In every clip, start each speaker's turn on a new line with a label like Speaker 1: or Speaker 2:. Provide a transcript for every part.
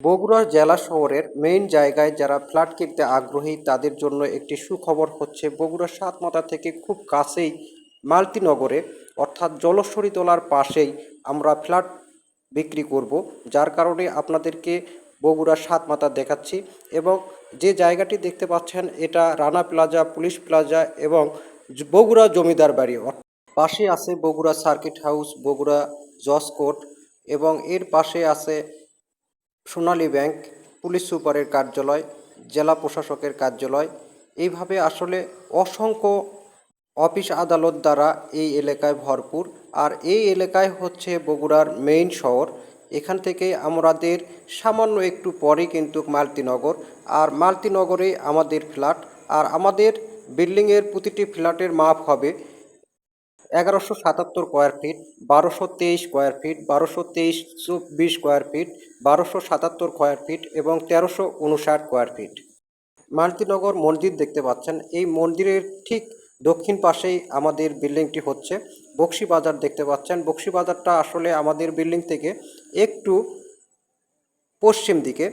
Speaker 1: বগুড়া জেলা শহরের মেইন জায়গায় যারা ফ্ল্যাট কিনতে আগ্রহী তাদের জন্য একটি সুখবর হচ্ছে বগুড়া সাতমাথা থেকে খুব কাছেই মালতীনগরে অর্থাৎ জলশ্বরী তলার পাশেই আমরা ফ্ল্যাট বিক্রি করব, যার কারণে আপনাদেরকে বগুড়া সাতমাথা দেখাচ্ছি। এবং যে জায়গাটি দেখতে পাচ্ছেন এটা রানা প্লাজা, পুলিশ প্লাজা এবং বগুড়া জমিদার বাড়ি। পাশে আছে বগুড়া সার্কিট হাউস, বগুড়া জজ কোর্ট এবং এর পাশে আছে সোনালী ব্যাংক, পুলিশ সুপারের কার্যালয়, জেলা প্রশাসকের কার্যালয়। এইভাবে আসলে অসংখ্য অফিস আদালত দ্বারা এই এলাকায় ভরপুর। আর এই এলাকায় হচ্ছে বগুড়ার মেইন শহর। এখান থেকে আমাদের সামান্য একটু পরে কিন্তু মালতীনগর, আর মালতীনগরে আমাদের ফ্ল্যাট। আর আমাদের বিল্ডিংয়ের প্রতিটি ফ্ল্যাটের মাপ হবে 1177 square feet, 1223 square feet, 1223 square feet, 1277 square feet এবং 1359 স্কোয়ার ফিট। মালতীনগর মসজিদ দেখতে পাচ্ছেন, এই মন্দিরের ঠিক দক্ষিণ পাশেই আমাদের বিল্ডিংটি হচ্ছে। বক্সি বাজার দেখতে পাচ্ছেন, বক্সি বাজারটা আসলে আমাদের বিল্ডিং থেকে একটু পশ্চিম দিকে।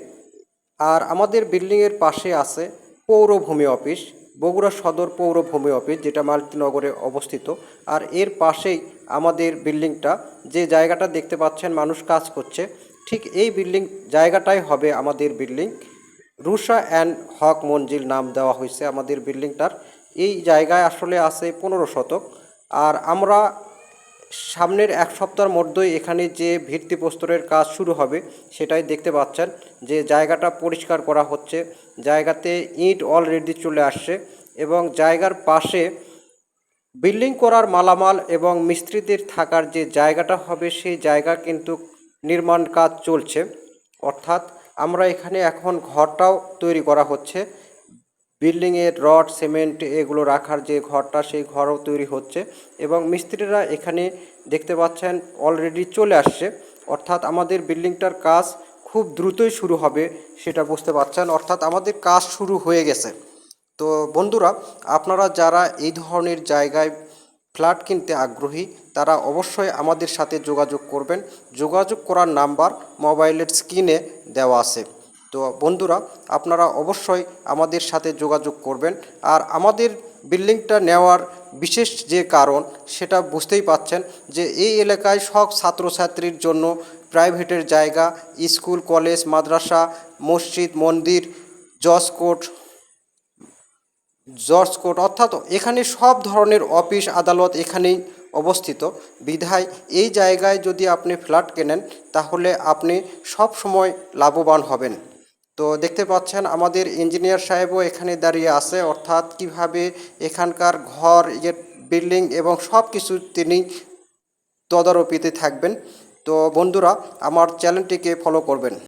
Speaker 1: আর আমাদের বিল্ডিংয়ের পাশে আছে পৌরভূমি অফিস, বগুড়া সদর পৌরভূমি অফিস, যেটা মালতীনগরে অবস্থিত। আর এর পাশেই আমাদের বিল্ডিংটা, যে জায়গাটা দেখতে পাচ্ছেন মানুষ কাজ করছে, ঠিক এই বিল্ডিং জায়গাটাই হবে আমাদের বিল্ডিং। রুষা অ্যান্ড হক মঞ্জিল নাম দেওয়া হয়েছে আমাদের বিল্ডিংটার। এই জায়গায় আসলে আছে 15 শতক। আর আমরা সামনের এক সপ্তাহের মধ্যেই এখানে যে ভিত্তিপ্রস্তরের কাজ শুরু হবে সেটাই দেখতে পাচ্ছেন, যে জায়গাটা পরিষ্কার করা হচ্ছে। জায়গাতে ইট অলরেডি চলে আসছে এবং জায়গার পাশে বিল্ডিং করার মালামাল এবং মিস্ত্রিদের থাকার যে জায়গাটা হবে সেই জায়গা কিন্তু নির্মাণ কাজ চলছে। অর্থাৎ আমরা এখানে এখন ঘরটাও তৈরি করা হচ্ছে। বিল্ডিংয়ের রড, সিমেন্ট এগুলো রাখার যে ঘরটা, সেই ঘরও তৈরি হচ্ছে এবং মিস্ত্রিরা এখানে দেখতে পাচ্ছেন অলরেডি চলে আসছে। অর্থাৎ আমাদের বিল্ডিংটার কাজ খুব দ্রুতই শুরু হবে সেটা বুঝতে পারছেন। অর্থাৎ আমাদের কাজ শুরু হয়ে গেছে। তো বন্ধুরা, আপনারা যারা এই ধরনের জায়গায় ফ্ল্যাট কিনতে আগ্রহী তারা অবশ্যই আমাদের সাথে যোগাযোগ করবেন। যোগাযোগ করার নাম্বার মোবাইলের স্ক্রিনে দেওয়া আছে। তো বন্ধুরা, আপনারা অবশ্যই আমাদের সাথে যোগাযোগ করবেন। আর আমাদের বিল্ডিংটা নেওয়ার বিশেষ যে কারণ সেটা বুঝতেই পাচ্ছেন, যে এই এলাকায় সব ছাত্রছাত্রীর জন্য প্রাইভেটের জায়গা, স্কুল, কলেজ, মাদ্রাসা, মসজিদ, মন্দির, জজ কোর্ট, অর্থাৎ এখানে সব ধরনের অফিস আদালত এখানেই অবস্থিত। বিধায় এই জায়গায় যদি আপনি ফ্ল্যাট কেনেন তাহলে আপনি সব সময় লাভবান হবেন। তো দেখতে পাচ্ছেন আমাদের ইঞ্জিনিয়ার সাহেবও এখানে দাঁড়িয়ে আছে, অর্থাৎ কিভাবে এখানকার ঘর, বিল্ডিং এবং সব কিছু তিনি তদারকিতে থাকবেন। তো বন্ধুরা, আমার চ্যানেলটিকে ফলো করবেন।